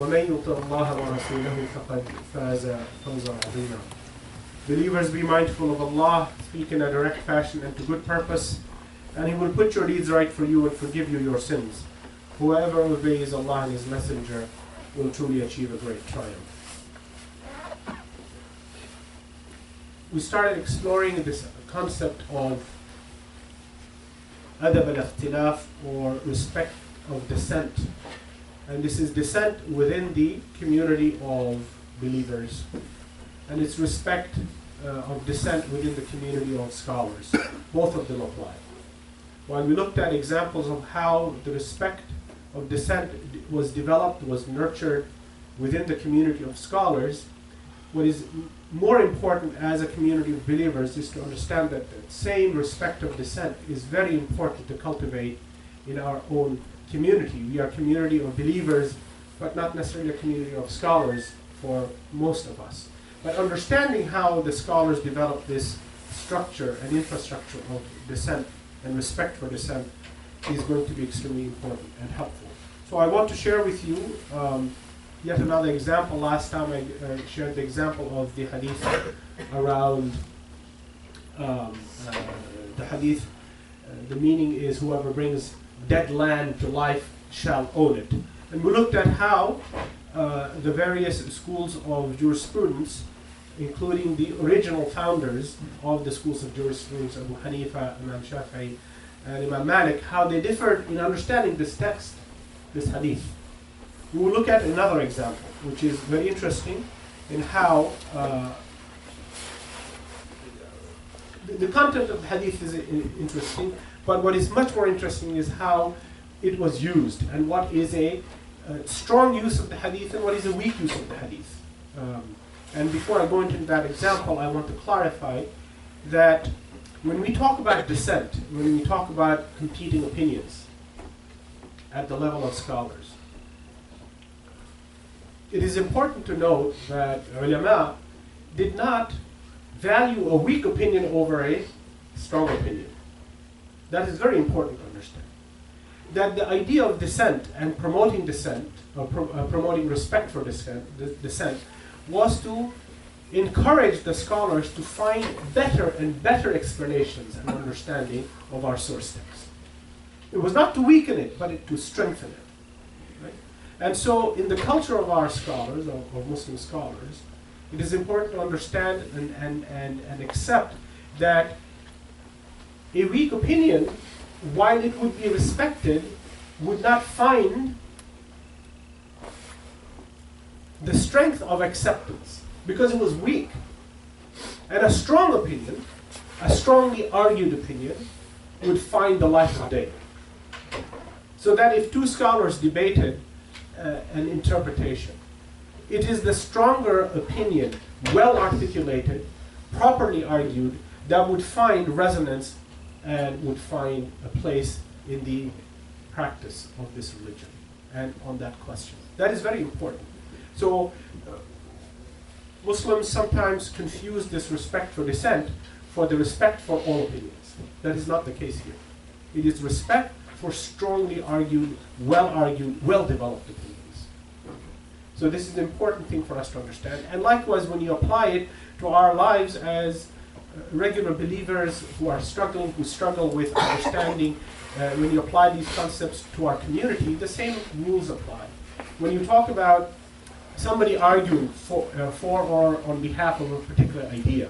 وَمَن يُطِعِ اللَّهَ وَرَسُولَهُ فَقَدْ فَازَ فَوْزًا عَظِيمًا. Believers, be mindful of Allah, speak in a direct fashion and to good purpose, and He will put your deeds right for you and forgive you your sins. Whoever obeys Allah and His Messenger will truly achieve a great triumph. We started exploring this concept of Adab and Ikhtilaf, or respect of dissent. And this is dissent within the community of believers. And it's respect of dissent within the community of scholars. Both of them apply. When we looked at examples of how the respect of dissent was developed, was nurtured within the community of scholars, what is more important as a community of believers is to understand that the same respect of dissent is very important to cultivate in our own community. We are a community of believers, but not necessarily a community of scholars for most of us. But understanding how the scholars developed this structure and infrastructure of dissent and respect for dissent is going to be extremely important and helpful. So I want to share with you yet another example. Last time I shared the example of the hadith around the hadith. The meaning is, whoever brings dead land to life shall own it. And we looked at how the various schools of jurisprudence, including the original founders of the schools of jurisprudence, Abu Hanifa, Imam Shafi'i, and Imam Malik, how they differed in understanding this text, this hadith. We will look at another example, which is very interesting in how the content of the hadith is interesting, but what is much more interesting is how it was used, and what is a strong use of the hadith and what is a weak use of the hadith. And before I go into that example, I want to clarify that when we talk about dissent, when we talk about competing opinions at the level of scholars, it is important to note that ulama did not value a weak opinion over a strong opinion. That is very important to understand. That the idea of dissent and promoting dissent, or promoting respect for dissent, was to encourage the scholars to find better and better explanations and understanding of our source text. It was not to weaken it, but to strengthen it. Right? And so in the culture of our scholars, of Muslim scholars, it is important to understand and accept that a weak opinion, while it would be respected, would not find the strength of acceptance because it was weak. And a strong opinion, a strongly argued opinion, would find the light of day. So that if two scholars debated an interpretation, it is the stronger opinion, well articulated, properly argued, that would find resonance and would find a place in the practice of this religion and on that question. That is very important. So Muslims sometimes confuse this respect for dissent for the respect for all opinions. That is not the case here. It is respect for strongly argued, well-developed opinions. So this is an important thing for us to understand. And likewise, when you apply it to our lives as regular believers who struggle with understanding, when you apply these concepts to our community, the same rules apply. When you talk about somebody arguing for or on behalf of a particular idea,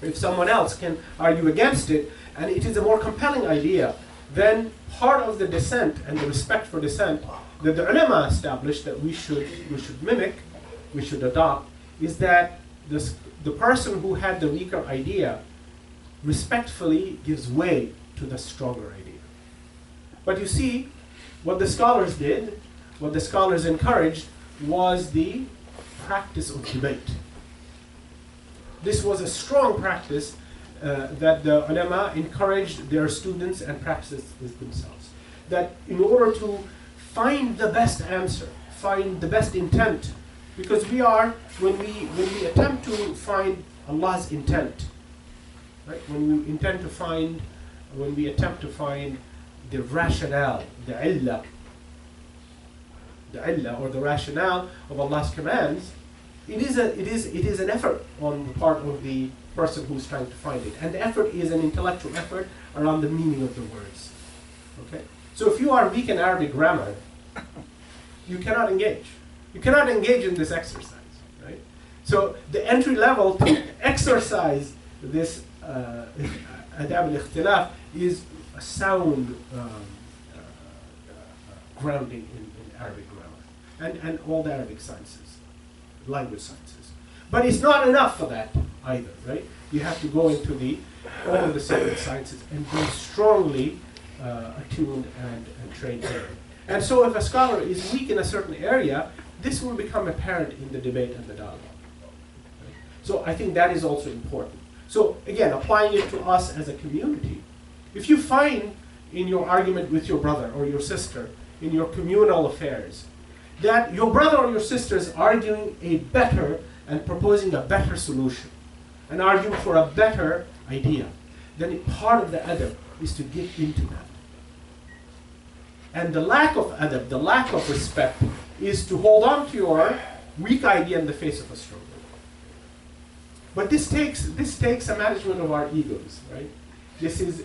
if someone else can argue against it, and it is a more compelling idea, then part of the dissent and the respect for dissent that the ulama established that we should mimic, we should adopt, is that the person who had the weaker idea respectfully gives way to the stronger idea. But you see, what the scholars did, what the scholars encouraged, was the practice of debate. This was a strong practice that the ulama encouraged their students and practiced with themselves. That in order to find the best answer, find the best intent, because when we attempt to find Allah's intent, right? When we attempt to find the rationale, the illah, the illah or the rationale of Allah's commands, it is an effort on the part of the person who's trying to find it. And the effort is an intellectual effort around the meaning of the words. Okay? So if you are weak in Arabic grammar, you cannot engage. You cannot engage in this exercise, right? So the entry level to exercise this Adab and Ikhtilaf is a sound grounding in Arabic grammar and all the Arabic sciences, language sciences. But it's not enough for that either, right? You have to go into all of the sacred sciences and be strongly attuned and trained in it. And so if a scholar is weak in a certain area, this will become apparent in the debate and the dialogue. Right? So I think that is also important. So again, applying it to us as a community, if you find in your argument with your brother or your sister, in your communal affairs, that your brother or your sister is arguing a better and proposing a better solution, and arguing for a better idea, then part of the adab is to get into that. And the lack of adab, the lack of respect, is to hold on to your weak idea in the face of a struggle. But this takes a management of our egos, right? This is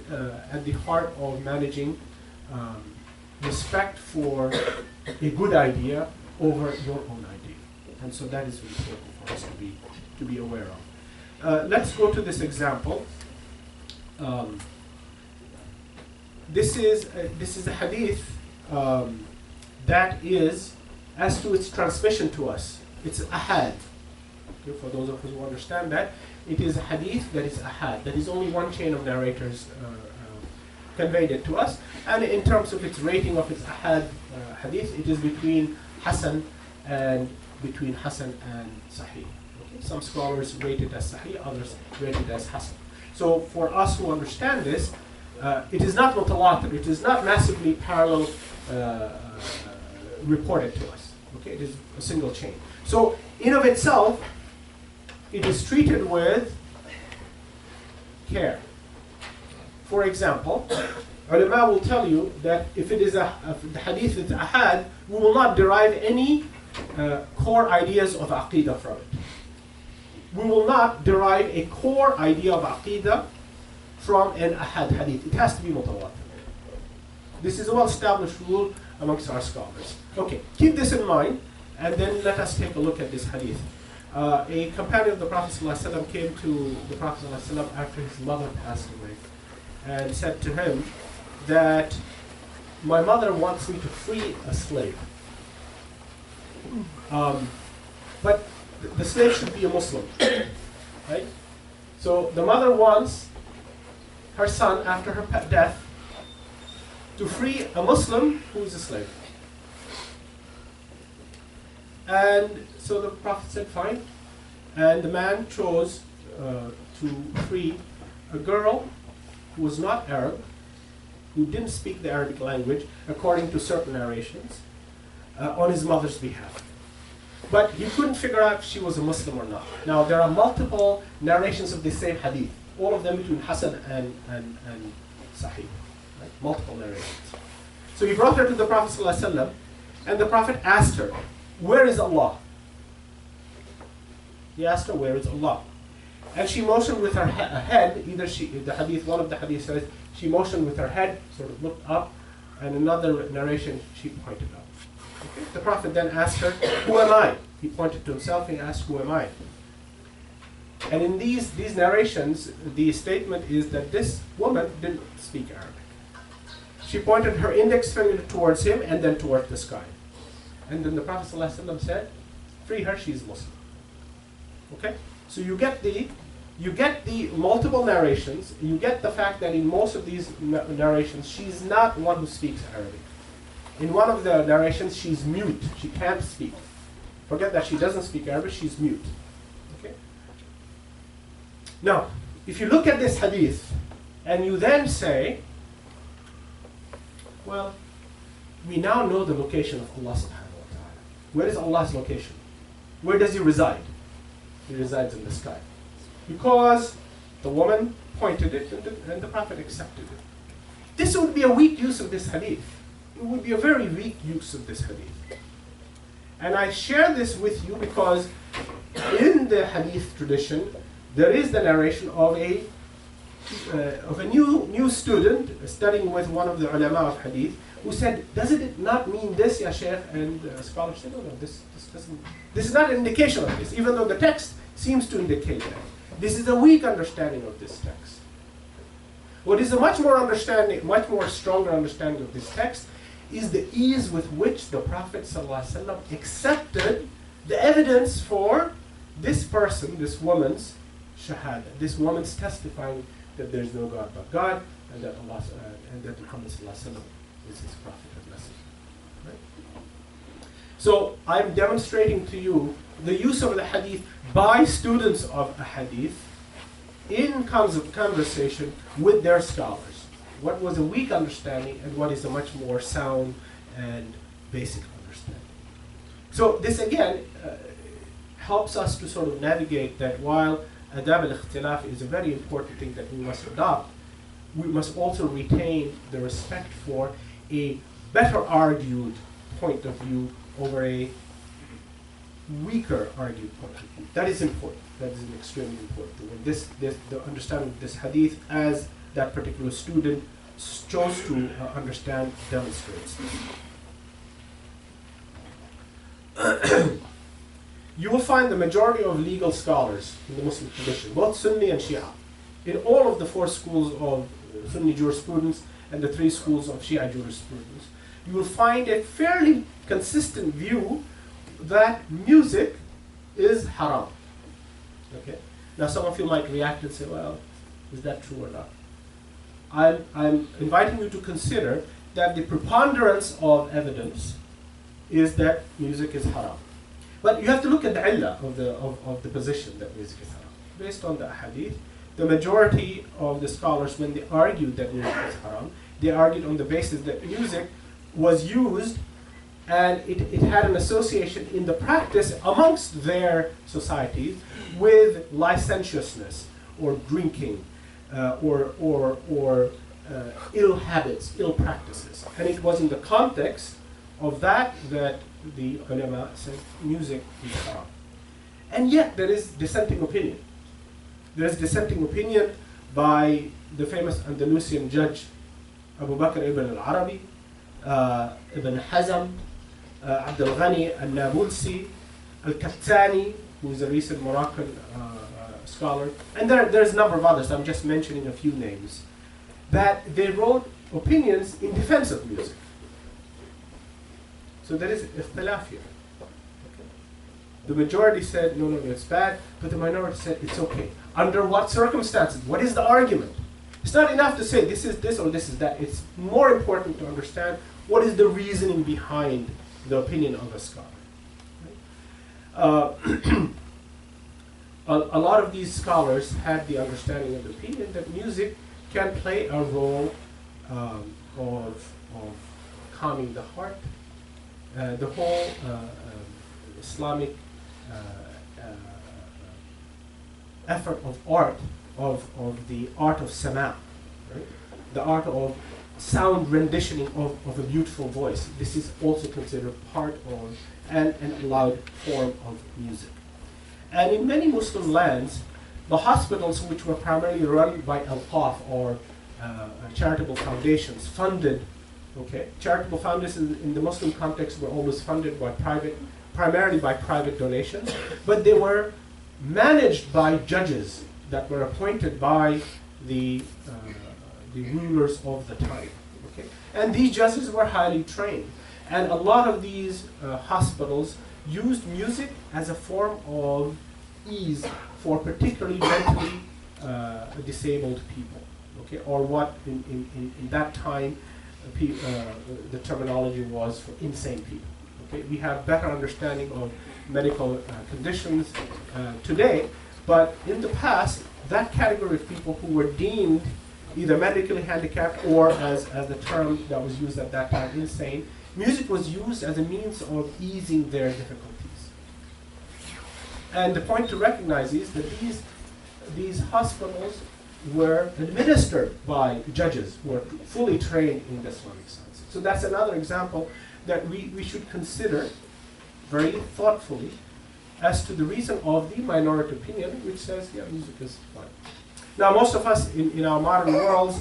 at the heart of managing respect for a good idea over your own idea. And so that is important for us to be aware of. Let's go to this example. This is a hadith that is, as to its transmission to us, it's ahad. Okay, for those of us who understand that, it is a hadith that is ahad, that is only one chain of narrators conveyed it to us. And in terms of its rating of its ahad hadith, it is between Hasan and Sahih. Okay? Some scholars rate it as Sahih, others rate it as Hasan. So for us who understand this, it is not mutawatir, it is not massively parallel reported to us. Okay, it is a single chain. So in of itself, it is treated with care. For example, ulama will tell you that if it is the hadith is ahad, we will not derive any core ideas of aqidah from it. We will not derive a core idea of aqidah from an ahad hadith. It has to be mutawatir. This is a well-established rule amongst our scholars. Okay, keep this in mind, and then let us take a look at this hadith. A companion of the Prophet ﷺ came to the Prophet ﷺ after his mother passed away and said to him that my mother wants me to free a slave. But the slave should be a Muslim, right? So the mother wants her son, after her death, to free a Muslim who is a slave. And so the Prophet said, fine. And the man chose to free a girl who was not Arab, who didn't speak the Arabic language, according to certain narrations, on his mother's behalf. But he couldn't figure out if she was a Muslim or not. Now, there are multiple narrations of the same hadith, all of them between Hasan and Sahih. Right? Multiple narrations. So he brought her to the Prophet ﷺ, and the Prophet asked her, where is Allah? He asked her, where is Allah? And she motioned with her head, one of the hadith says, she motioned with her head, sort of looked up, and another narration, she pointed up. Okay? The Prophet then asked her, who am I? He pointed to himself and asked, who am I? And in these narrations, the statement is that this woman didn't speak Arabic. She pointed her index finger towards him and then towards the sky. And then the Prophet ﷺ said, free her, she's Muslim. Okay? So you get the multiple narrations, you get the fact that in most of these narrations, she's not one who speaks Arabic. In one of the narrations, she's mute. She can't speak. Forget that she doesn't speak Arabic, she's mute. Okay? Now, if you look at this hadith, and you then say, well, we now know the location of Allah subhanahu wa ta'ala. Where is Allah's location? Where does He reside? He resides in the sky. Because the woman pointed it and the Prophet accepted it. This would be a weak use of this hadith. It would be a very weak use of this hadith. And I share this with you because in the hadith tradition, there is the narration of a new student studying with one of the ulama of hadith who said, doesn't it not mean this, ya shaykh? And scholars said, no, this doesn't. This is not an indication of this, even though the text seems to indicate that. This is a weak understanding of this text. What is a much more stronger understanding of this text is the ease with which the Prophet ﷺ accepted the evidence for this person, this woman's shahada, this woman's testifying that there is no God but God, and that Allah and that Muhammad ﷺ is his prophet and messenger. Right? So I'm demonstrating to you the use of the hadith by students of a hadith in conversation with their scholars. What was a weak understanding and what is a much more sound and basic understanding. So this again helps us to sort of navigate that while Adab and Ikhtilaf is a very important thing that we must adopt, we must also retain the respect for a better argued point of view over a weaker argued point of view. That is important. That is extremely important. When the understanding of this hadith as that particular student chose to understand demonstrates. You will find the majority of legal scholars in the Muslim tradition, both Sunni and Shia, in all of the 4 schools of Sunni jurisprudence and the 3 schools of Shia jurisprudence. You will find a fairly consistent view that music is haram. Okay. Now some of you might react and say, well, is that true or not? I'm inviting you to consider that the preponderance of evidence is that music is haram. But you have to look at the illah of the position that music is haram. Based on the hadith, the majority of the scholars, when they argued that music is haram, they argued on the basis that music was used and it had an association in the practice amongst their societies with licentiousness or drinking or ill habits, ill practices. And it was in the context of that the ulama said music is haram. And yet there is dissenting opinion. There is dissenting opinion by the famous Andalusian judge Abu Bakr ibn al-Arabi, Ibn Hazm, Abd al-Ghani al-Nabulsi, al-Kattani, who is a recent Moroccan scholar, and there's a number of others. I'm just mentioning a few names, that they wrote opinions in defense of music. So there is ikhtilaf here. Okay. The majority said, no, it's bad, but the minority said, it's okay. Under what circumstances? What is the argument? It's not enough to say this is this or this is that. It's more important to understand what is the reasoning behind the opinion of a scholar. A lot of these scholars had the understanding of the opinion that music can play a role of calming the heart. The whole Islamic effort of art, of the art of sama, right? The art of sound renditioning of a beautiful voice. This is also considered part of and an allowed form of music. And in many Muslim lands, the hospitals, which were primarily run by al-Qaf or charitable foundations, funded. Okay, charitable foundations in the Muslim context were always funded by primarily by private donations, but they were managed by judges that were appointed by the rulers of the time. Okay, and these judges were highly trained, and a lot of these hospitals used music as a form of ease for particularly mentally disabled people. Okay, or what in that time the terminology was for insane people. Okay, we have better understanding of medical conditions today, but in the past, that category of people who were deemed either medically handicapped or, as the term that was used at that time, insane, music was used as a means of easing their difficulties. And the point to recognize is that these hospitals were administered by judges who were fully trained in the Islamic science. So that's another example that we should consider very thoughtfully as to the reason of the minority opinion, which says, yeah, music is fine. Now, most of us in our modern worlds,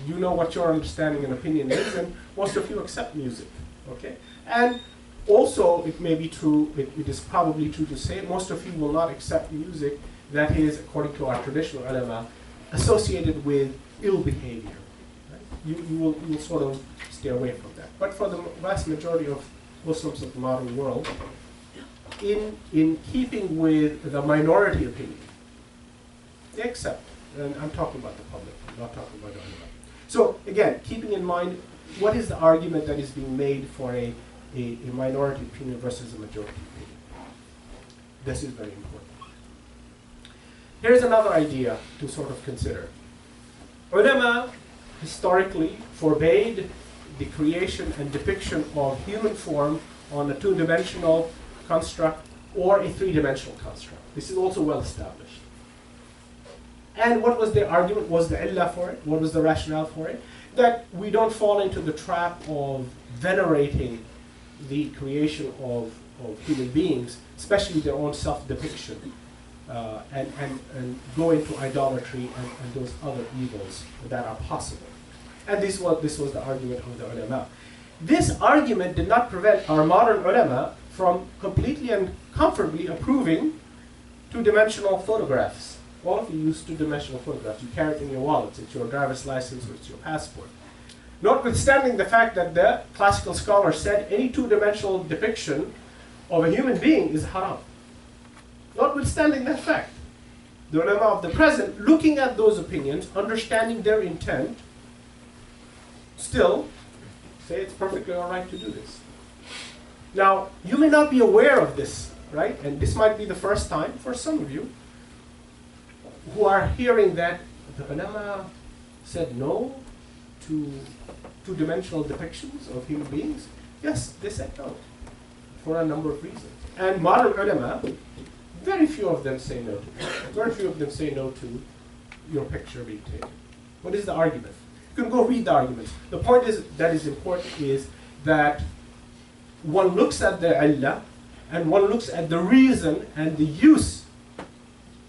you know what your understanding and opinion is, and most of you accept music, okay? And also, it may be true, it is probably true to say, most of you will not accept music that is, according to our traditional ulama, associated with ill behavior. Right? You will sort of stay away from that. But for the vast majority of Muslims of the modern world, in keeping with the minority opinion, they accept. And I'm talking about the public, I'm not talking about the ulama. So again, keeping in mind, what is the argument that is being made for a minority opinion versus a majority opinion? This is very important. Here's another idea to sort of consider. Ulama historically forbade the creation and depiction of human form on a two-dimensional construct or a three-dimensional construct. This is also well established. And what was the argument? Was the illah for it? What was the rationale for it? That we don't fall into the trap of venerating the creation of human beings, especially their own self-depiction, and go into idolatry and those other evils that are possible. And this was the argument of the ulama. This argument did not prevent our modern ulama from completely and comfortably approving two-dimensional photographs. All of you use two-dimensional photographs. You carry it in your wallets. It's your driver's license or it's your passport. Notwithstanding the fact that the classical scholar said any two-dimensional depiction of a human being is haram. Notwithstanding that fact, the ulama of the present, looking at those opinions, understanding their intent, still say it's perfectly all right to do this. Now, you may not be aware of this, right? And this might be the first time for some of you who are hearing that the ulama said no to two-dimensional depictions of human beings. Yes, they said no for a number of reasons. And modern ulama, very few of them say no to it. Very few of them say no to your picture being taken. What is the argument? You can go read the arguments. The point that is important is that one looks at the illah and one looks at the reason and the use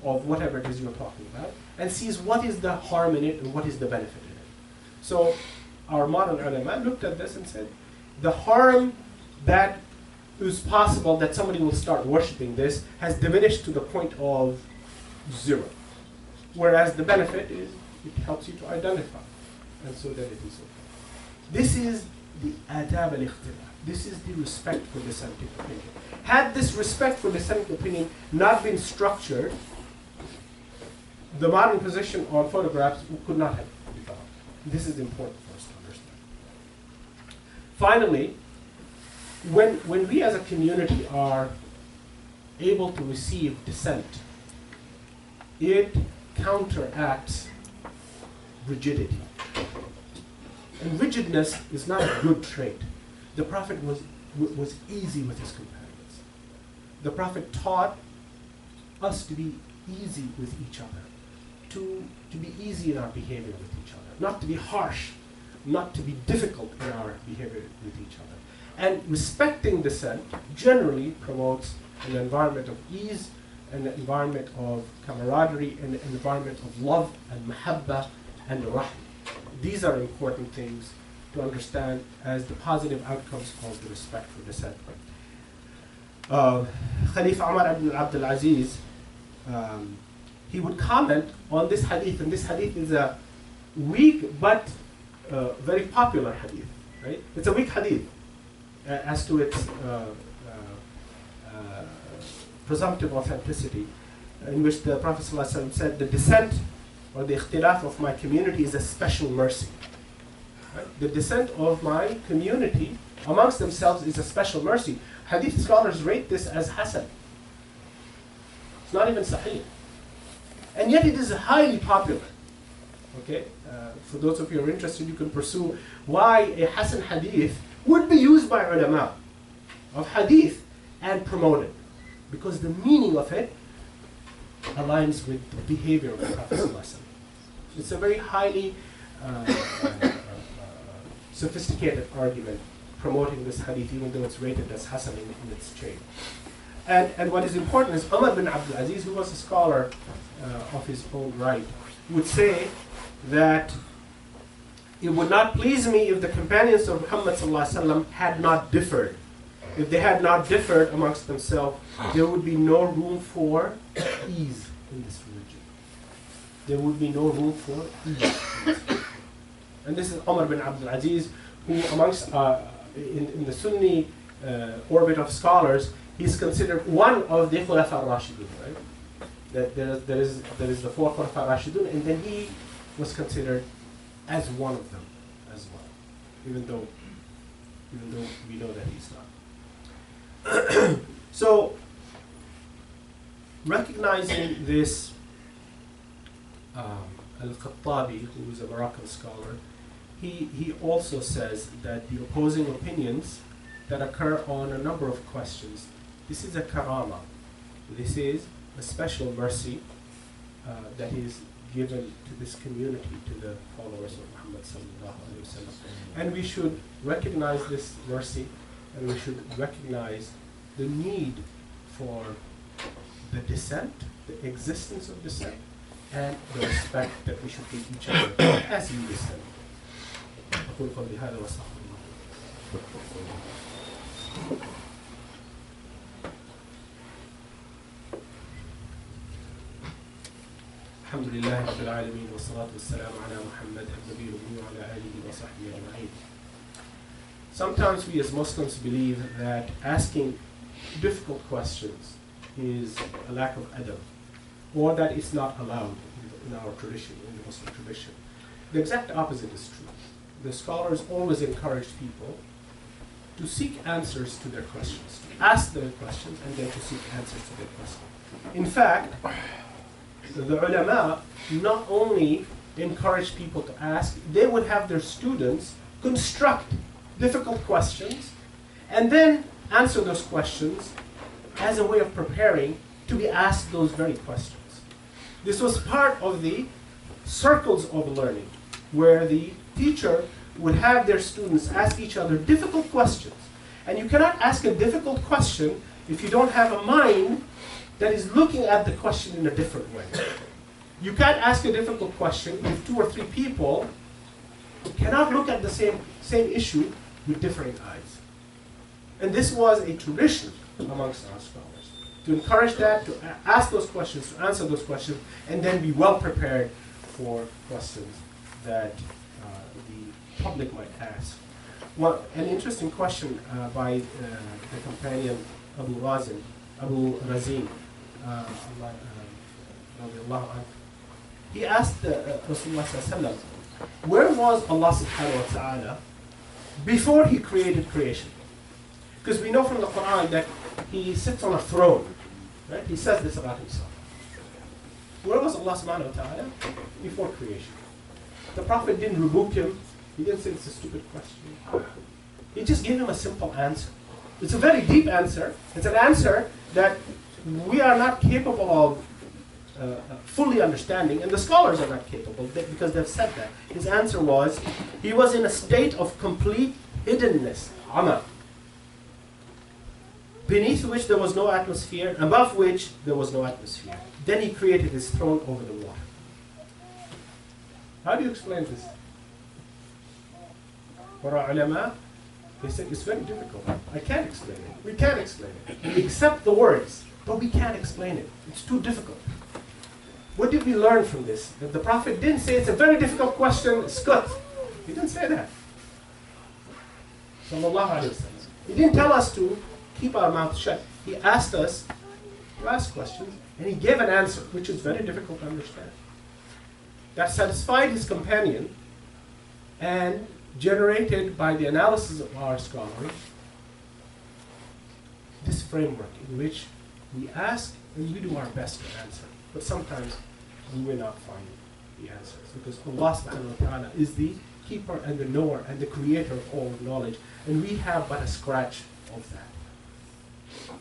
of whatever it is you're talking about and sees what is the harm in it and what is the benefit in it. So our modern ulama looked at this and said, the harm that is possible that somebody will start worshipping this has diminished to the point of zero. Whereas the benefit is it helps you to identify. And so that it is okay. This is the Adab and Ikhtilaf. This is the respect for dissenting opinion. Had this respect for dissenting opinion not been structured, the modern position on photographs could not have developed. This is important for us to understand. Finally, when we as a community are able to receive dissent, it counteracts rigidity. And rigidness is not a good trait. The Prophet was easy with his companions. The Prophet taught us to be easy with each other, to be easy in our behavior with each other, not to be harsh, not to be difficult in our behavior with each other. And respecting dissent generally promotes an environment of ease, an environment of camaraderie, and an environment of love and mahabbah and rahm. These are important things to understand as the positive outcomes of the respect for dissent. Khalifa Umar ibn Abdul Aziz, he would comment on this hadith, and this hadith is a weak but very popular hadith. Right? It's a weak hadith as to its presumptive authenticity, in which the Prophet ﷺ said, the dissent or the ikhtilaf of my community is a special mercy. Right? The dissent of my community amongst themselves is a special mercy. Hadith scholars rate this as hasan. It's not even sahih. And yet it is highly popular. Okay? For those of you who are interested, you can pursue why a hasan hadith would be used by ulama of hadith and promoted. Because the meaning of it aligns with the behavior of the Prophet ﷺ. It's a very highly sophisticated argument promoting this hadith, even though it's rated as Hasan in its chain. And what is important is Umar bin Abdul Aziz, who was a scholar of his own right, would say that it would not please me if the companions of Muhammad ﷺ had not differed. If they had not differed amongst themselves, there would be no room for ease in this religion. There would be no room for ease. And this is Umar bin Abdul Aziz, who amongst, in the Sunni orbit of scholars, he's considered one of the Khulafa al-Rashidun, right? That there is the four Khulafa al-Rashidun, and then he was considered as one of them as well, even though we know that he's not. So, recognizing this, Al-Khattabi, who is a Moroccan scholar, he also says that the opposing opinions that occur on a number of questions, this is a karama. This is a special mercy that is given to this community, to the followers of Muhammad sallallahu alaihi wasallam. And we should recognize this mercy, and we should recognize the need for the dissent, the existence of dissent, and the respect that we should give each other as we dissent. أقول قولي هذا وأستغفر الله. الحمد لله رب العالمين والصلاة والسلام على محمد النبي الأمي وعلى آله وصحبه أجمعين. Sometimes we as Muslims believe that asking difficult questions is a lack of adab, or that it's not allowed in our tradition, in the Muslim tradition. The exact opposite is true. The scholars always encourage people to seek answers to their questions, to ask their questions, and then to seek answers to their questions. In fact, the ulama not only encourage people to ask, they would have their students construct difficult questions and then answer those questions as a way of preparing to be asked those very questions. This was part of the circles of learning, where the teacher would have their students ask each other difficult questions. And you cannot ask a difficult question if you don't have a mind that is looking at the question in a different way. You can't ask a difficult question if 2 or 3 people cannot look at the same issue with differing eyes. And this was a tradition amongst our scholars, to encourage that, to ask those questions, to answer those questions, and then be well prepared for questions that the public might ask. Well, an interesting question by the companion Abu Razin, he asked Rasulullah sallallahu alaihi wasallam, where was Allah subhanahu wa ta'ala before he created creation? Because we know from the Quran that he sits on a throne, right? He says this about himself. Where was Allah subhanahu wa ta'ala before creation? The Prophet didn't rebuke him. He didn't say it's a stupid question. He just gave him a simple answer. It's a very deep answer. It's an answer that we are not capable of fully understanding, and the scholars are not capable because they've said that. His answer was, he was in a state of complete hiddenness, ama, beneath which there was no atmosphere, above which there was no atmosphere. Then he created his throne over the water. How do you explain this? For our ulama, they said it's very difficult. I can't explain it. We can't explain it. We accept the words, but we can't explain it. It's too difficult. What did we learn from this? That the Prophet didn't say it's a very difficult question, skut. He didn't say that. Sallallahu alaihi wasallam. He didn't tell us to keep our mouth shut. He asked us to ask questions, and he gave an answer, which is very difficult to understand. That satisfied his companion and generated by the analysis of our scholars this framework in which we ask and we do our best to answer. But sometimes we will not find the answers, because Allah subhanahu wa ta'ala is the keeper and the knower and the creator of all knowledge, and we have but a scratch of that.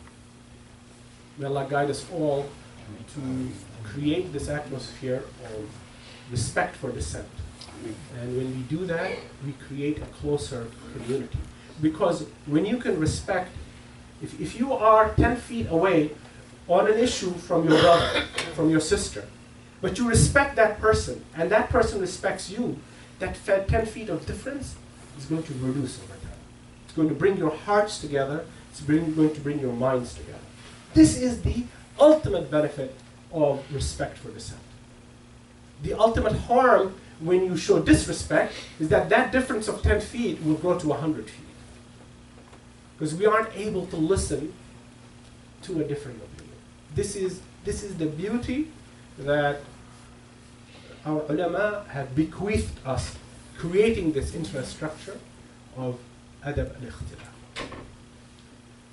May Allah guide us all to create this atmosphere of respect for dissent. And when we do that, we create a closer community. Because when you can respect, if you are 10 feet away on an issue from your brother, from your sister, but you respect that person, and that person respects you, that 10 feet of difference is going to reduce over time. It's going to bring your hearts together. It's going to bring your minds together. This is the ultimate benefit of respect for dissent. The ultimate harm when you show disrespect is that that difference of 10 feet will grow to 100 feet. Because we aren't able to listen to a different opinion. This is the beauty that our ulama have bequeathed us, creating this infrastructure of Adab and Ikhtilaf.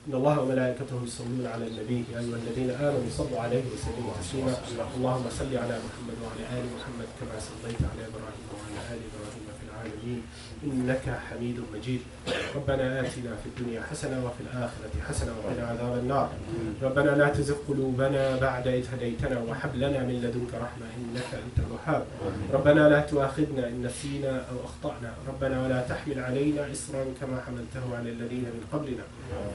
إن الله وملائكته يصلون على النبي يا أيها الذين آمنوا صلوا عليه وسلموا تسليما اللهم صل على محمد وعلى آل محمد كما صليت على إبراهيم وعلى آل إبراهيم في العالمين إنك حميد مجيد ربنا آتنا في الدنيا حسنة وفي الآخرة حسنة وقنا عذاب النار ربنا لا تزغ قلوبنا بعد إذ هديتنا وهب لنا من لدنك رحمة إنك أنت الوهاب ربنا لا تؤاخذنا إن نسينا أو أخطأنا ربنا ولا تحمل علينا إصرا كما حملته على الذين من قبلنا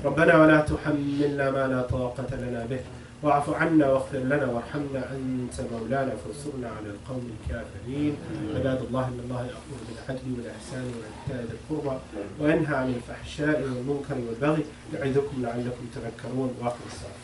ربنا ولا تحملنا ما لا طاقة لنا به واعف عنا واغفر لنا وارحمنا أنت مولانا فانصرنا على القوم الكافرين عباد الله إن الله يأمر بالعدل والإحسان وإيتاء ذي القربى وينهى عن الفحشاء والمنكر والبغي يعظكم لعلكم تذكرون وأقم الصلاة